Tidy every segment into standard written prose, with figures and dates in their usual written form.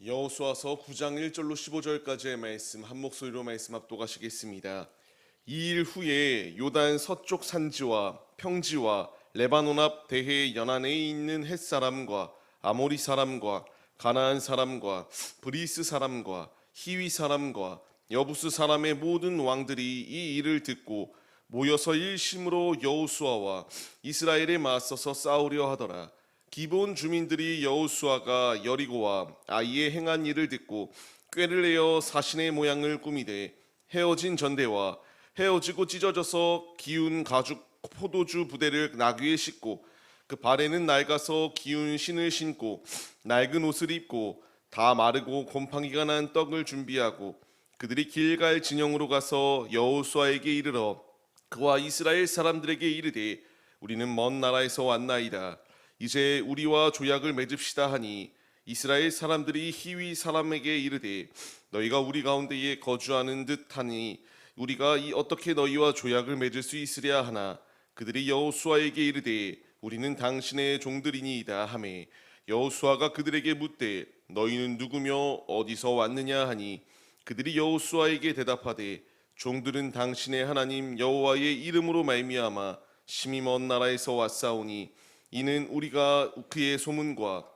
여호수아서 9장 1절로 15절까지의 말씀 한 목소리로 말씀 합독하시겠습니다. 이 일 후에 요단 서쪽 산지와 평지와 레바논 앞 대해 연안에 있는 헷 사람과 아모리 사람과 가나안 사람과 브리스 사람과 히위 사람과 여부스 사람의 모든 왕들이 이 일을 듣고 모여서 일심으로 여호수아와 이스라엘에 맞서서 싸우려 하더라. 기브온 주민들이 여호수아가 여리고와 아이에 행한 일을 듣고 꾀를 내어 사신의 모양을 꾸미되 헤어진 전대와 헤어지고 찢어져서 기운 가죽 포도주 부대를 나귀에 싣고 그 발에는 낡아서 기운 신을 신고 낡은 옷을 입고 다 마르고 곰팡이가 난 떡을 준비하고 그들이 길갈 진영으로 가서 여호수아에게 이르러 그와 이스라엘 사람들에게 이르되 우리는 먼 나라에서 왔나이다. 이제 우리와 조약을 맺읍시다 하니 이스라엘 사람들이 히위 사람에게 이르되 너희가 우리 가운데에 거주하는 듯하니 우리가 어떻게 너희와 조약을 맺을 수 있으랴 하나 그들이 여호수아에게 이르되 우리는 당신의 종들이니이다 하매 여호수아가 그들에게 묻되 너희는 누구며 어디서 왔느냐 하니 그들이 여호수아에게 대답하되 종들은 당신의 하나님 여호와의 이름으로 말미암아 심히 먼 나라에서 왔사오니 이는 우리가 그의 소문과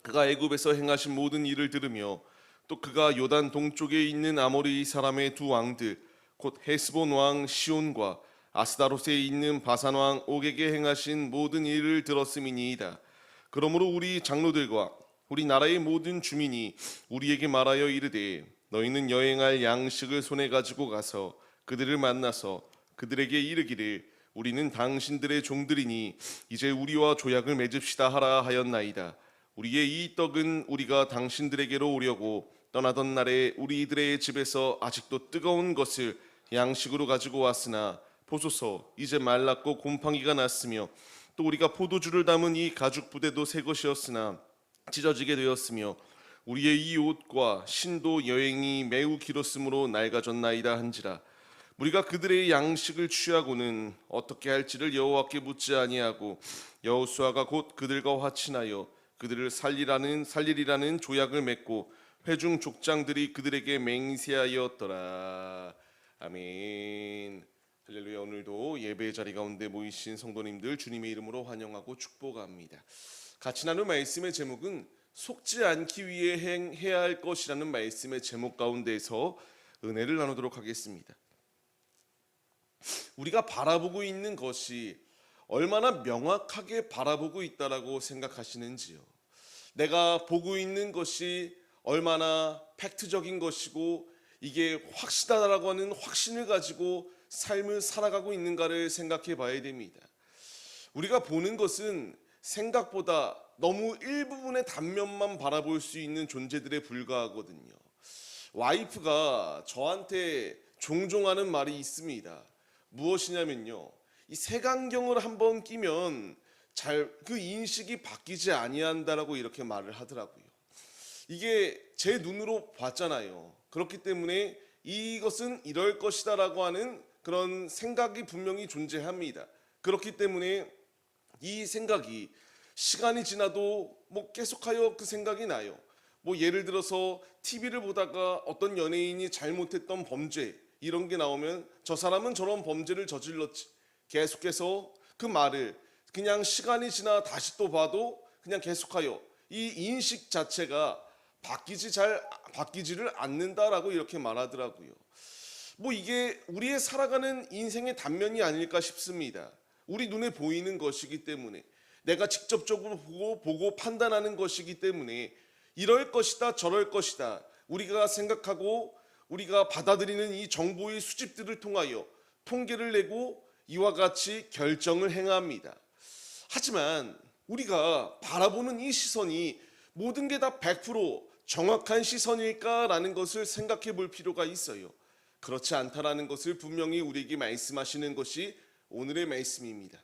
그가 애굽에서 행하신 모든 일을 들으며 또 그가 요단 동쪽에 있는 아모리 사람의 두 왕들 곧 헤스본 왕 시온과 아스다롯에 있는 바산 왕 옥에게 행하신 모든 일을 들었음이니이다. 그러므로 우리 장로들과 우리 나라의 모든 주민이 우리에게 말하여 이르되 너희는 여행할 양식을 손에 가지고 가서 그들을 만나서 그들에게 이르기를 우리는 당신들의 종들이니 이제 우리와 조약을 맺읍시다 하라 하였나이다. 우리의 이 떡은 우리가 당신들에게로 오려고 떠나던 날에 우리들의 집에서 아직도 뜨거운 것을 양식으로 가지고 왔으나 보소서 이제 말랐고 곰팡이가 났으며 또 우리가 포도주를 담은 이 가죽 부대도 새 것이었으나 찢어지게 되었으며 우리의 이 옷과 신도 여행이 매우 길었으므로 낡아졌나이다 한지라. 우리가 그들의 양식을 취하고는 어떻게 할지를 여호와께 묻지 아니하고 여호수아가 곧 그들과 화친하여 그들을 살리리라는 조약을 맺고 회중 족장들이 그들에게 맹세하였더라. 아멘. 할렐루야. 오늘도 예배의 자리 가운데 모이신 성도님들 주님의 이름으로 환영하고 축복합니다. 같이 나눌 말씀의 제목은 속지 않기 위해 해야 할 것이라는 말씀의 제목 가운데서 은혜를 나누도록 하겠습니다. 우리가 바라보고 있는 것이 얼마나 명확하게 바라보고 있다라고 생각하시는지요? 내가 보고 있는 것이 얼마나 팩트적인 것이고 이게 확실하다라고 하는 확신을 가지고 삶을 살아가고 있는가를 생각해 봐야 됩니다. 우리가 보는 것은 생각보다 너무 일부분의 단면만 바라볼 수 있는 존재들에 불과하거든요. 와이프가 저한테 종종 하는 말이 있습니다. 무엇이냐면요, 이 색안경을 한번 끼면 잘 그 인식이 바뀌지 아니한다라고 이렇게 말을 하더라고요. 이게 제 눈으로 봤잖아요. 그렇기 때문에 이것은 이럴 것이다라고 하는 그런 생각이 분명히 존재합니다. 그렇기 때문에 이 생각이 시간이 지나도 계속하여 그 생각이 나요. 예를 들어서 TV를 보다가 어떤 연예인이 잘못했던 범죄 이런 게 나오면 저 사람은 저런 범죄를 저질렀지. 계속해서 그 말을 그냥 시간이 지나 다시 또 봐도 그냥 계속하여 이 인식 자체가 바뀌지를 않는다라고 이렇게 말하더라고요. 이게 우리의 살아가는 인생의 단면이 아닐까 싶습니다. 우리 눈에 보이는 것이기 때문에 내가 직접적으로 보고 판단하는 것이기 때문에 이럴 것이다 저럴 것이다 우리가 생각하고 우리가 받아들이는 이 정보의 수집들을 통하여 통계를 내고 이와 같이 결정을 행합니다. 하지만 우리가 바라보는 이 시선이 모든 게 다 100% 정확한 시선일까라는 것을 생각해 볼 필요가 있어요. 그렇지 않다라는 것을 분명히 우리에게 말씀하시는 것이 오늘의 말씀입니다.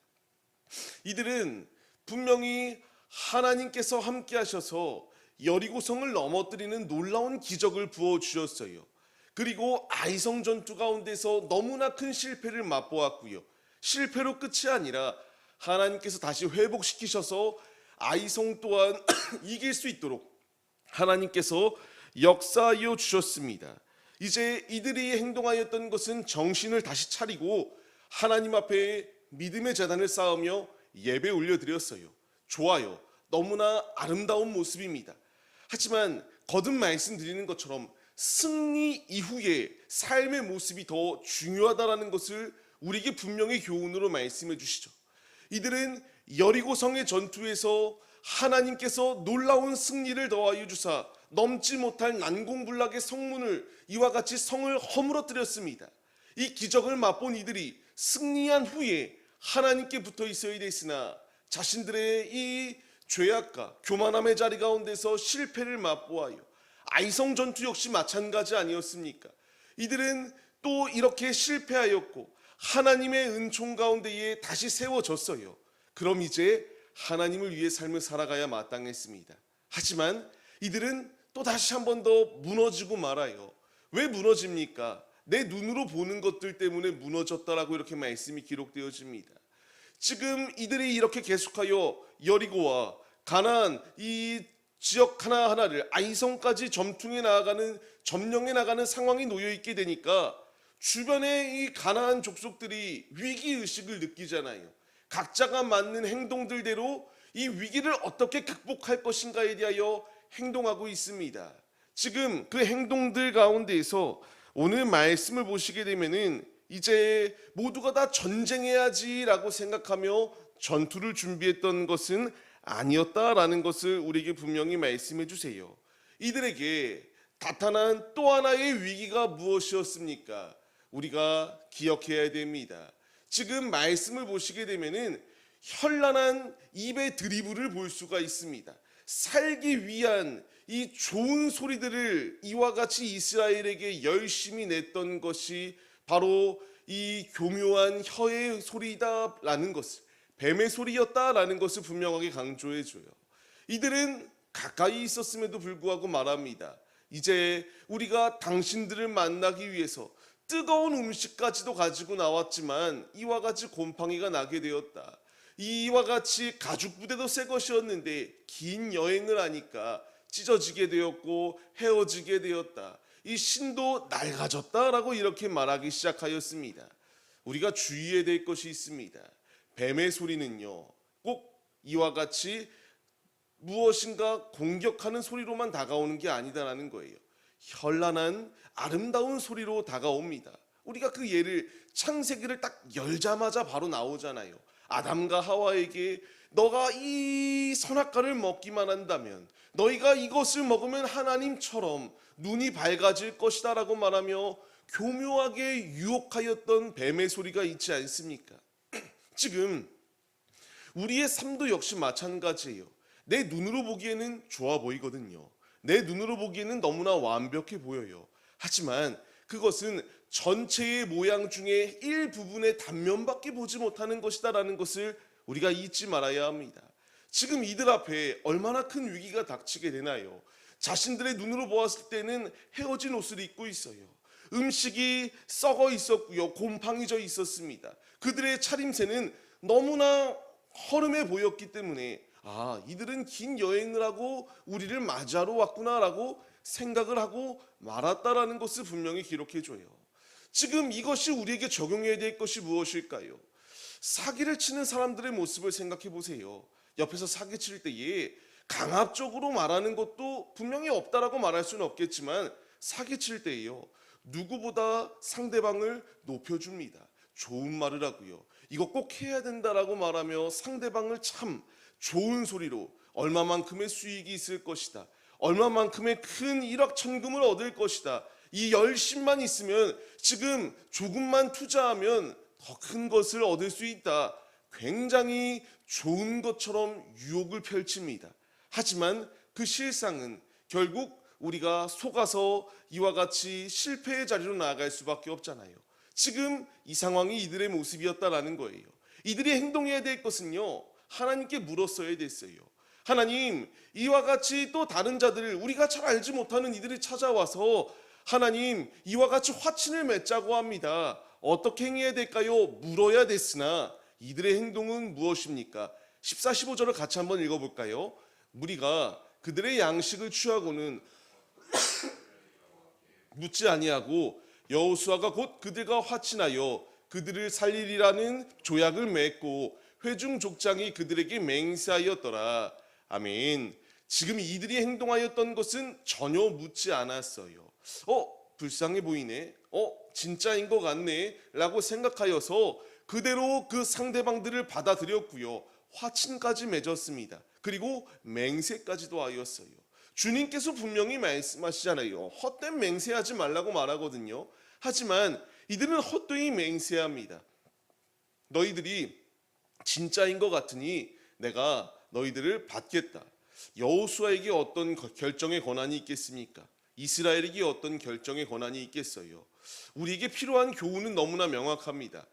이들은 분명히 하나님께서 함께 하셔서 여리고성을 넘어뜨리는 놀라운 기적을 부어주셨어요. 그리고 아이성 전투 가운데서 너무나 큰 실패를 맛보았고요. 실패로 끝이 아니라 하나님께서 다시 회복시키셔서 아이성 또한 이길 수 있도록 하나님께서 역사하여 주셨습니다. 이제 이들이 행동하였던 것은 정신을 다시 차리고 하나님 앞에 믿음의 제단을 쌓으며 예배 올려드렸어요. 좋아요. 너무나 아름다운 모습입니다. 하지만 거듭 말씀드리는 것처럼 승리 이후의 삶의 모습이 더 중요하다는 것을 우리에게 분명히 교훈으로 말씀해 주시죠. 이들은 여리고성의 전투에서 하나님께서 놀라운 승리를 더하여 주사 넘지 못할 난공불락의 성문을 이와 같이 성을 허물어뜨렸습니다. 이 기적을 맛본 이들이 승리한 후에 하나님께 붙어 있어야 됐으나 자신들의 이 죄악과 교만함의 자리 가운데서 실패를 맛보아요. 아이성 전투 역시 마찬가지 아니었습니까? 이들은 또 이렇게 실패하였고 하나님의 은총 가운데에 다시 세워졌어요. 그럼 이제 하나님을 위해 삶을 살아가야 마땅했습니다. 하지만 이들은 또 다시 한 번 더 무너지고 말아요. 왜 무너집니까? 내 눈으로 보는 것들 때문에 무너졌다라고 이렇게 말씀이 기록되어집니다. 지금 이들이 이렇게 계속하여 여리고와 가나안 이 지역 하나하나를 아이성까지 점령해 나가는 상황이 놓여 있게 되니까 주변의 이 가나안 족속들이 위기 의식을 느끼잖아요. 각자가 맞는 행동들대로 이 위기를 어떻게 극복할 것인가에 대하여 행동하고 있습니다. 지금 그 행동들 가운데에서 오늘 말씀을 보시게 되면은 이제 모두가 다 전쟁해야지라고 생각하며 전투를 준비했던 것은 아니었다라는 것을 우리에게 분명히 말씀해 주세요. 이들에게 나타난 또 하나의 위기가 무엇이었습니까? 우리가 기억해야 됩니다. 지금 말씀을 보시게 되면은 현란한 입의 드리블을 볼 수가 있습니다. 살기 위한 이 좋은 소리들을 이와 같이 이스라엘에게 열심히 냈던 것이 바로 이 교묘한 혀의 소리다라는 것을, 뱀의 소리였다라는 것을 분명하게 강조해줘요. 이들은 가까이 있었음에도 불구하고 말합니다. 이제 우리가 당신들을 만나기 위해서 뜨거운 음식까지도 가지고 나왔지만 이와 같이 곰팡이가 나게 되었다. 이와 같이 가죽 부대도 새 것이었는데 긴 여행을 하니까 찢어지게 되었고 헤어지게 되었다. 이 신도 낡아졌다라고 이렇게 말하기 시작하였습니다. 우리가 주의해야 될 것이 있습니다. 뱀의 소리는요, 꼭 이와 같이 무엇인가 공격하는 소리로만 다가오는 게 아니다라는 거예요. 현란한 아름다운 소리로 다가옵니다. 우리가 그 예를 창세기를 딱 열자마자 바로 나오잖아요. 아담과 하와에게 너가 이 선악과를 먹기만 한다면, 너희가 이것을 먹으면 하나님처럼 눈이 밝아질 것이다 라고 말하며 교묘하게 유혹하였던 뱀의 소리가 있지 않습니까? 지금 우리의 삶도 역시 마찬가지예요. 내 눈으로 보기에는 좋아 보이거든요. 내 눈으로 보기에는 너무나 완벽해 보여요. 하지만 그것은 전체의 모양 중에 일부분의 단면밖에 보지 못하는 것이다라는 것을 우리가 잊지 말아야 합니다. 지금 이들 앞에 얼마나 큰 위기가 닥치게 되나요? 자신들의 눈으로 보았을 때는 헤어진 옷을 입고 있어요. 음식이 썩어 있었고요. 곰팡이 져 있었습니다. 그들의 차림새는 너무나 허름해 보였기 때문에 이들은 긴 여행을 하고 우리를 맞이하러 왔구나라고 생각을 하고 말았다라는 것을 분명히 기록해줘요. 지금 이것이 우리에게 적용해야 될 것이 무엇일까요? 사기를 치는 사람들의 모습을 생각해 보세요. 옆에서 사기칠 때에 강압적으로 말하는 것도 분명히 없다라고 말할 수는 없겠지만 사기칠 때에요, 누구보다 상대방을 높여줍니다. 좋은 말을 하고요. 이거 꼭 해야 된다라고 말하며 상대방을 참 좋은 소리로 얼마만큼의 수익이 있을 것이다, 얼마만큼의 큰 일확천금을 얻을 것이다, 이 열심만 있으면 지금 조금만 투자하면 더 큰 것을 얻을 수 있다, 굉장히 좋은 것처럼 유혹을 펼칩니다. 하지만 그 실상은 결국 우리가 속아서 이와 같이 실패의 자리로 나아갈 수밖에 없잖아요. 지금 이 상황이 이들의 모습이었다라는 거예요. 이들이 행동해야 될 것은요, 하나님께 물었어야 됐어요. 하나님, 이와 같이 또 다른 자들을 우리가 잘 알지 못하는 이들이 찾아와서 하나님, 이와 같이 화친을 맺자고 합니다. 어떻게 행해야 될까요? 물어야 됐으나 이들의 행동은 무엇입니까? 14, 15절을 같이 한번 읽어볼까요? 무리가 그들의 양식을 취하고는 묻지 아니하고 여호수아가 곧 그들과 화친하여 그들을 살리리라는 조약을 맺고 회중 족장이 그들에게 맹세하였더라. 아멘. 지금 이들이 행동하였던 것은 전혀 묻지 않았어요. 불쌍해 보이네. 진짜인 것 같네. 라고 생각하여서 그대로 그 상대방들을 받아들였고요. 화친까지 맺었습니다. 그리고 맹세까지도 하였어요. 주님께서 분명히 말씀하시잖아요. 헛된 맹세하지 말라고 말하거든요. 하지만 이들은 헛되이 맹세합니다. 너희들이 진짜인 것 같으니 내가 너희들을 받겠다. 여호수아에게 어떤 결정의 권한이 있겠습니까? 이스라엘에게 어떤 결정의 권한이 있겠어요? 우리에게 필요한 교훈은 너무나 명확합니다.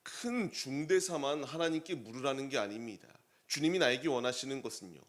큰 중대사만 하나님께 물으라는 게 아닙니다. 주님이 나에게 원하시는 것은요,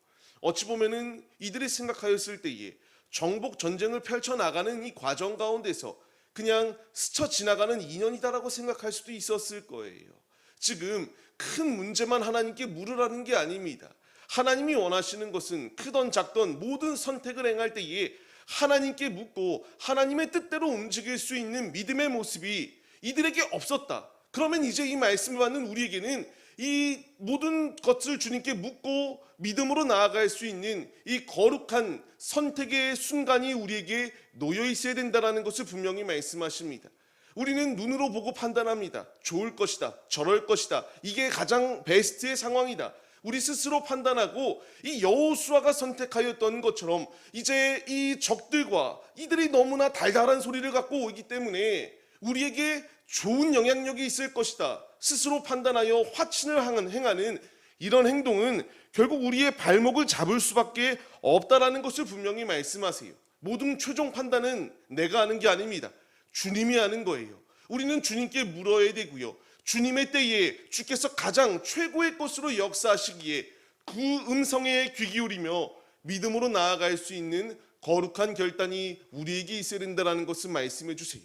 어찌 보면은 이들이 생각하였을 때에 정복 전쟁을 펼쳐나가는 이 과정 가운데서 그냥 스쳐 지나가는 인연이다라고 생각할 수도 있었을 거예요. 지금 큰 문제만 하나님께 물으라는 게 아닙니다. 하나님이 원하시는 것은 크던 작던 모든 선택을 행할 때에 하나님께 묻고 하나님의 뜻대로 움직일 수 있는 믿음의 모습이 이들에게 없었다. 그러면 이제 이 말씀을 받는 우리에게는 이 모든 것을 주님께 묻고 믿음으로 나아갈 수 있는 이 거룩한 선택의 순간이 우리에게 놓여 있어야 된다는 것을 분명히 말씀하십니다. 우리는 눈으로 보고 판단합니다. 좋을 것이다, 저럴 것이다, 이게 가장 베스트의 상황이다. 우리 스스로 판단하고 이 여호수아가 선택하였던 것처럼 이제 이 적들과 이들이 너무나 달달한 소리를 갖고 오기 때문에 우리에게 좋은 영향력이 있을 것이다 스스로 판단하여 화친을 행하는 이런 행동은 결국 우리의 발목을 잡을 수밖에 없다라는 것을 분명히 말씀하세요. 모든 최종 판단은 내가 하는 게 아닙니다. 주님이 하는 거예요. 우리는 주님께 물어야 되고요. 주님의 때에 주께서 가장 최고의 것으로 역사하시기에 그 음성에 귀 기울이며 믿음으로 나아갈 수 있는 거룩한 결단이 우리에게 있어야 된다는 것을 말씀해 주세요.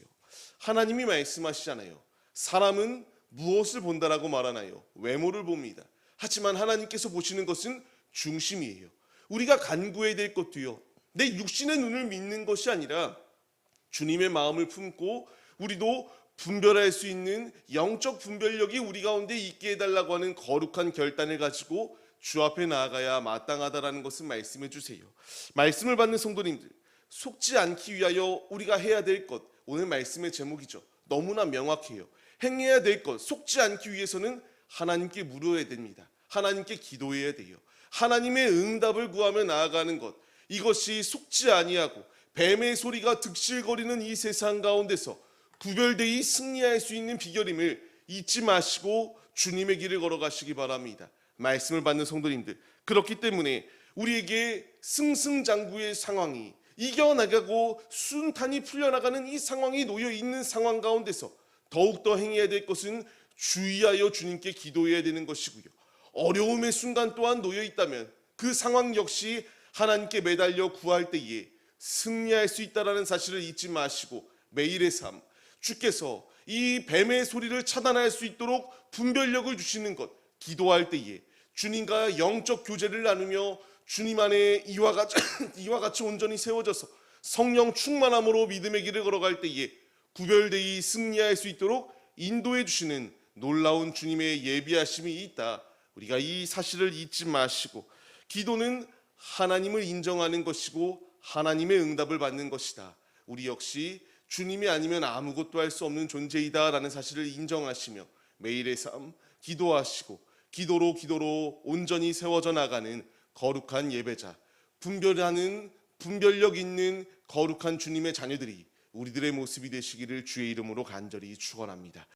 하나님이 말씀하시잖아요. 사람은 무엇을 본다라고 말하나요? 외모를 봅니다. 하지만 하나님께서 보시는 것은 중심이에요. 우리가 간구해야 될 것도요, 내 육신의 눈을 믿는 것이 아니라 주님의 마음을 품고 우리도 분별할 수 있는 영적 분별력이 우리 가운데 있게 해달라고 하는 거룩한 결단을 가지고 주 앞에 나아가야 마땅하다라는 것을 말씀해 주세요. 말씀을 받는 성도님들, 속지 않기 위하여 우리가 해야 될 것, 오늘 말씀의 제목이죠. 너무나 명확해요. 행해야 될 것, 속지 않기 위해서는 하나님께 물어야 됩니다. 하나님께 기도해야 돼요. 하나님의 응답을 구하며 나아가는 것, 이것이 속지 아니하고 뱀의 소리가 득실거리는 이 세상 가운데서 구별되이 승리할 수 있는 비결임을 잊지 마시고 주님의 길을 걸어가시기 바랍니다. 말씀을 받는 성도님들, 그렇기 때문에 우리에게 승승장구의 상황이 이겨나가고 순탄히 풀려나가는 이 상황이 놓여있는 상황 가운데서 더욱더 행해야 될 것은 주의하여 주님께 기도해야 되는 것이고요. 어려움의 순간 또한 놓여있다면 그 상황 역시 하나님께 매달려 구할 때에 승리할 수 있다는 사실을 잊지 마시고 매일의 삶, 주께서 이 뱀의 소리를 차단할 수 있도록 분별력을 주시는 것, 기도할 때에 주님과 영적 교제를 나누며 주님 안에 이와 같이 온전히 세워져서 성령 충만함으로 믿음의 길을 걸어갈 때에 구별되이 승리할 수 있도록 인도해 주시는 놀라운 주님의 예비하심이 있다. 우리가 이 사실을 잊지 마시고, 기도는 하나님을 인정하는 것이고 하나님의 응답을 받는 것이다. 우리 역시 주님이 아니면 아무것도 할 수 없는 존재이다라는 사실을 인정하시며 매일의 삶 기도하시고 기도로 온전히 세워져 나가는 거룩한 예배자, 분별력 있는 거룩한 주님의 자녀들이 우리들의 모습이 되시기를 주의 이름으로 간절히 축원합니다.